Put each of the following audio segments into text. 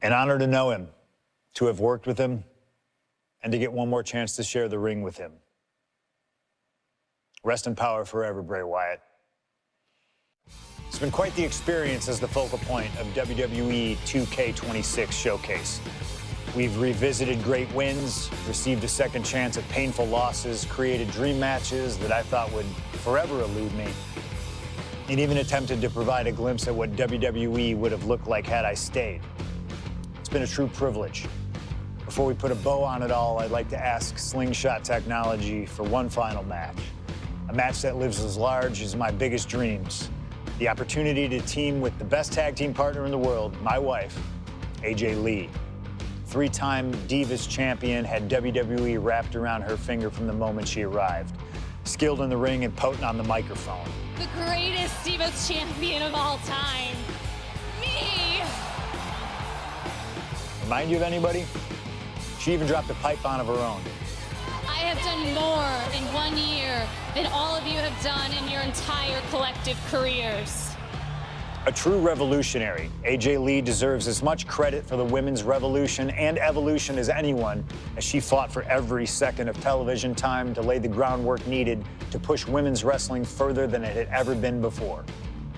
An honor to know him, to have worked with him, and to get one more chance to share the ring with him. Rest in power forever, Bray Wyatt. It's been quite the experience as the focal point of WWE 2k26 showcase. We've revisited great wins, received a second chance at painful losses, created dream matches that I thought would forever elude me, and even attempted to provide a glimpse at what WWE would have looked like had I stayed. It's been a true privilege. Before we put a bow on it all, I'd like to ask Slingshot Technology for one final match. A match that lives as large as my biggest dreams. The opportunity to team with the best tag team partner in the world, my wife, AJ Lee. Three-time Divas champion, had WWE wrapped around her finger from the moment she arrived. Skilled in the ring and potent on the microphone. The greatest Divas champion of all time. Me! Remind you of anybody? She even dropped a pipe on of her own. I have done more in 1 year than all of you have done in your entire collective careers. A true revolutionary, AJ Lee deserves as much credit for the women's revolution and evolution as anyone, as she fought for every second of television time to lay the groundwork needed to push women's wrestling further than it had ever been before.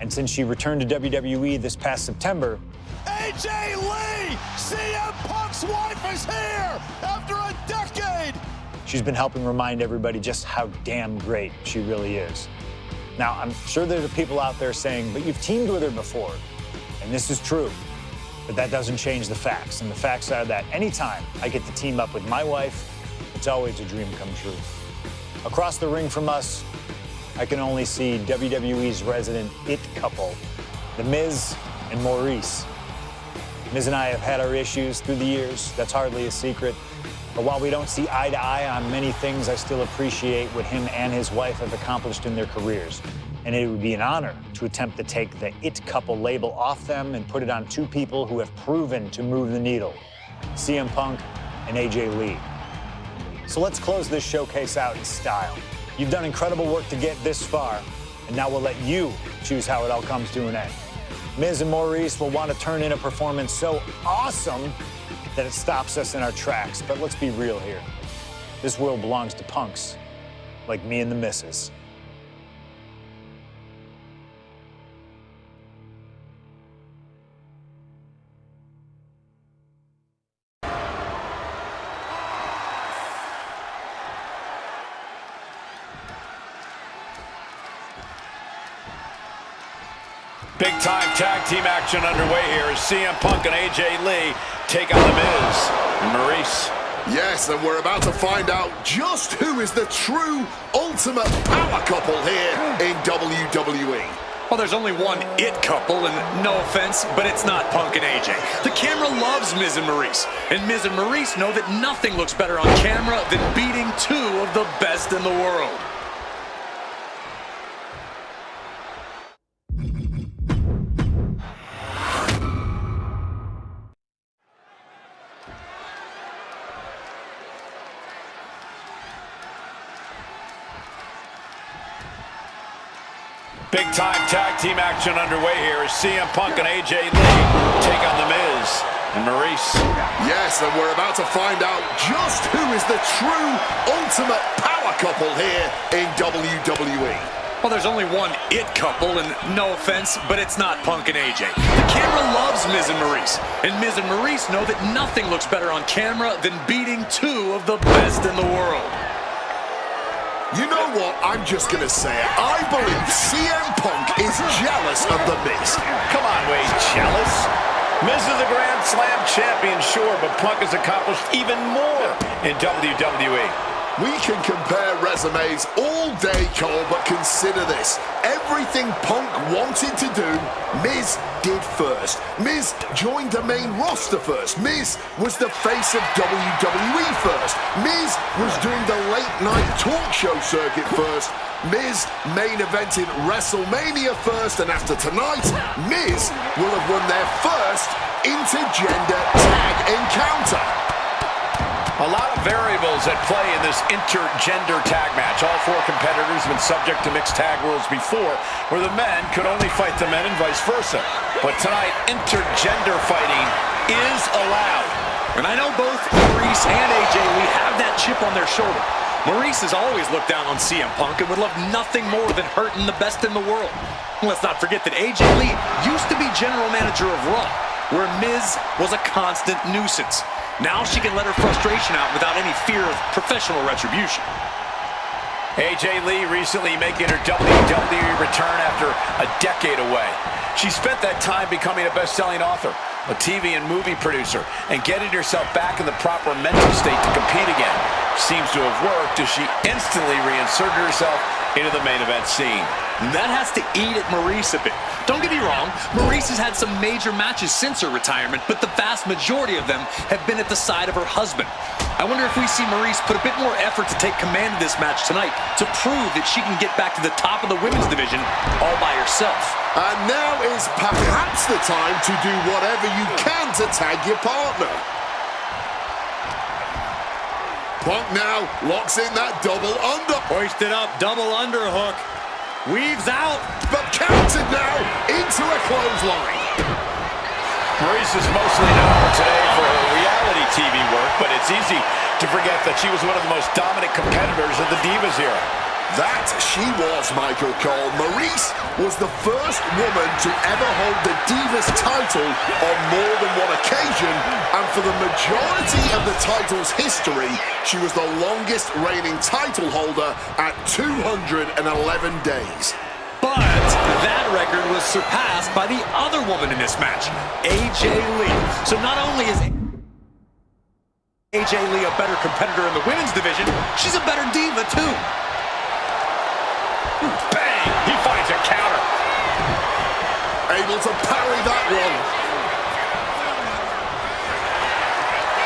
And since she returned to WWE this past September, AJ Lee, CM Punk's wife, is here after a decade. She's been helping remind everybody just how damn great she really is. Now, I'm sure there are people out there saying, but you've teamed with her before. And this is true, but that doesn't change the facts. And the facts are that anytime I get to team up with my wife, it's always a dream come true. Across the ring from us, I can only see WWE's resident it couple, The Miz and Maryse. Miz and I have had our issues through the years. That's hardly a secret. But while we don't see eye to eye on many things, I still appreciate what him and his wife have accomplished in their careers. And it would be an honor to attempt to take the it couple label off them and put it on two people who have proven to move the needle, CM Punk and AJ Lee. So let's close this showcase out in style. You've done incredible work to get this far, and now we'll let you choose how it all comes to an end. Miz and Maryse will want to turn in a performance so awesome that it stops us in our tracks. But let's be real here. This world belongs to punks like me and the missus. Big-time tag team action underway here as CM Punk and AJ Lee take on The Miz and Maryse. Yes, and we're about to find out just who is the true ultimate power couple here in WWE. Well, there's only one it couple, and no offense, but it's not Punk and AJ. The camera loves Miz and Maryse, and Miz and Maryse know that nothing looks better on camera than beating two of the best in the world. Big-time tag team action underway here as CM Punk and AJ Lee take on The Miz and Maryse. Yes, and we're about to find out just who is the true ultimate power couple here in WWE. Well, there's only one it couple, and no offense, but it's not Punk and AJ. The camera loves Miz and Maryse, and Miz and Maryse know that nothing looks better on camera than beating two of the best in the world. You know what? I'm just going to say it. I believe CM Punk is jealous of The Miz. Come on, Wade, jealous? Miz is a Grand Slam champion, sure, but Punk has accomplished even more in WWE. We can compare resumes all day, Cole, but consider this. Everything Punk wanted to do, Miz did first. Miz joined the main roster first. Miz was the face of WWE first. Miz was doing the late-night talk show circuit first. Miz main evented WrestleMania first, and after tonight, Miz will have won their first intergender tag encounter. A lot of variables at play in this intergender tag match. All four competitors have been subject to mixed tag rules before, where the men could only fight the men and vice versa. But tonight, intergender fighting is allowed. And I know both Maryse and AJ Lee have that chip on their shoulder. Maryse has always looked down on CM Punk and would love nothing more than hurting the best in the world. Let's not forget that AJ Lee used to be general manager of Raw, where Miz was a constant nuisance. Now she can let her frustration out without any fear of professional retribution. AJ Lee recently making her WWE return after a decade away. She spent that time becoming a best-selling author, a TV and movie producer, and getting herself back in the proper mental state to compete again. Seems to have worked as she instantly reinserted herself into the main event scene. That has to eat at Maryse a bit. Don't get me wrong, Maryse has had some major matches since her retirement, but the vast majority of them have been at the side of her husband. I wonder if we see Maryse put a bit more effort to take command of this match tonight to prove that she can get back to the top of the women's division all by herself. And now is perhaps the time to do whatever you can to tag your partner. Punk now locks in that double under. Hoisted up, double underhook. Weaves out. But counted now into a clothesline. Maryse is mostly known today for her reality TV work, but it's easy to forget that she was one of the most dominant competitors of the Divas era. That she was, Michael Cole. Maryse was the first woman to ever hold the Divas title on more than one occasion, and for the majority of the title's history, she was the longest reigning title holder at 211 days. But that record was surpassed by the other woman in this match, AJ Lee. So not only is AJ Lee a better competitor in the women's division, she's a better diva too. Bang! He finds a counter. Able to parry that one.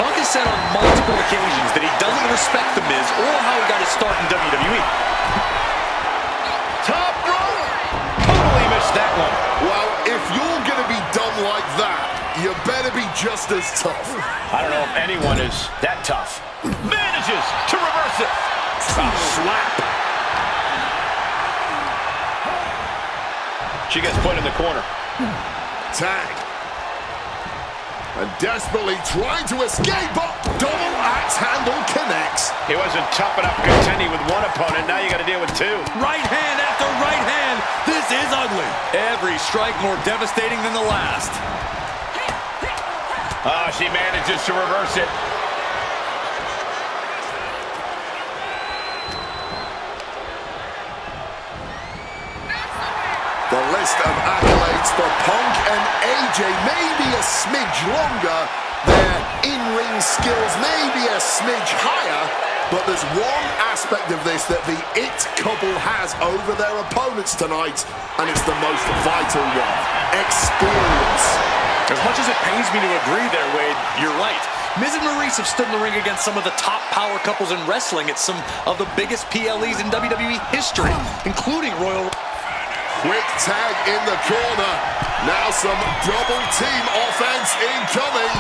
Punk has said on multiple occasions that he doesn't respect The Miz or how he got his start in WWE. Top rope! Totally missed that one. Well, if you're going to be done like that, you better be just as tough. I don't know if anyone is that tough. Manages to reverse it. A slap. She gets put in the corner. Tag. And desperately trying to escape, but double axe handle connects. He wasn't tough enough contending with one opponent. Now you got to deal with two. Right hand after right hand. This is ugly. Every strike more devastating than the last. Oh, she manages to reverse it. The list of accolades for Punk and AJ may be a smidge longer, their in-ring skills may be a smidge higher, but there's one aspect of this that the It couple has over their opponents tonight, and it's the most vital one: experience. As much as it pains me to agree there, Wade, you're right. Miz and Maryse have stood in the ring against some of the top power couples in wrestling at some of the biggest PLEs in WWE history, including Royal... Quick tag in the corner. Now some double team offense incoming.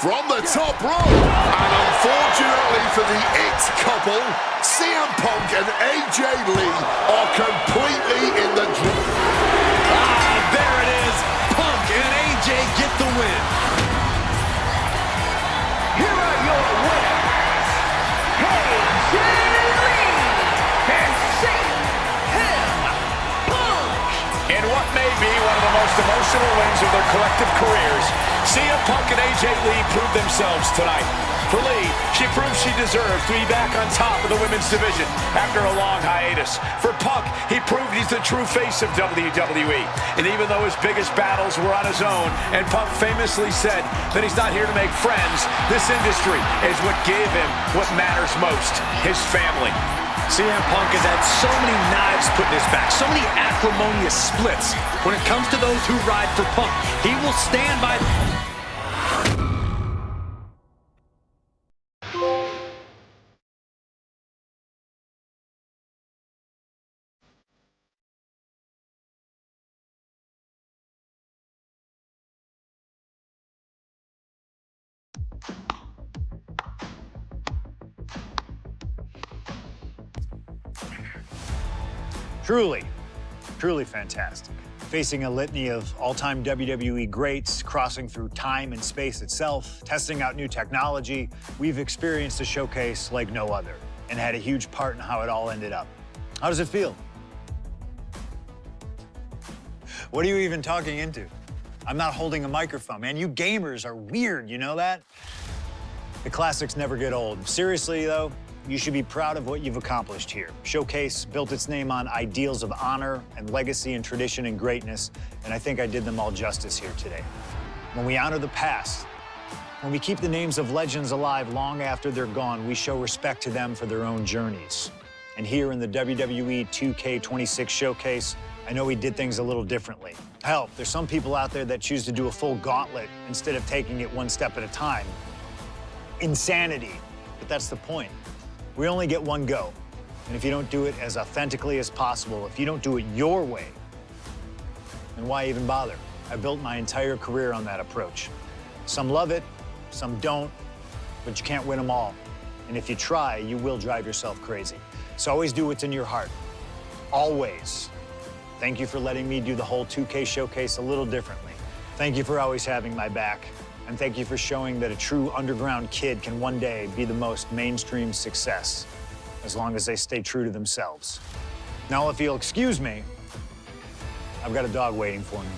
From the top rope. And unfortunately for the It couple, CM Punk and AJ Lee are completely in the... there it is. Punk and AJ get the win. Here are your winners, AJ Lee and CM Punk. In what may be one of the most emotional wins of their collective careers, CM Punk and AJ Lee proved themselves tonight. For Lee, she proved she deserves to be back on top of the women's division after a long hiatus. For Punk, he proved he's the true face of WWE. And even though his biggest battles were on his own, and Punk famously said that he's not here to make friends, this industry is what gave him what matters most, his family. CM Punk has had so many knives put in his back, so many acrimonious splits. When it comes to those who ride for Punk, he will stand by... Truly, truly fantastic. Facing a litany of all-time WWE greats, crossing through time and space itself, testing out new technology, we've experienced a showcase like no other and had a huge part in how it all ended up. How does it feel? What are you even talking into? I'm not holding a microphone, man. You gamers are weird, you know that? The classics never get old. Seriously, though, you should be proud of what you've accomplished here. Showcase built its name on ideals of honor and legacy and tradition and greatness, and I think I did them all justice here today. When we honor the past, when we keep the names of legends alive long after they're gone, we show respect to them for their own journeys. And here in the WWE 2k26 showcase, I know we did things a little differently. Hell, there's some people out there that choose to do a full gauntlet instead of taking it one step at a time. Insanity, but that's the point. We only get one go. And if you don't do it as authentically as possible, if you don't do it your way, then why even bother? I built my entire career on that approach. Some love it, some don't, but you can't win them all. And if you try, you will drive yourself crazy. So always do what's in your heart. Always. Thank you for letting me do the whole 2K showcase a little differently. Thank you for always having my back. And thank you for showing that a true underground kid can one day be the most mainstream success, as long as they stay true to themselves. Now, if you'll excuse me, I've got a dog waiting for me.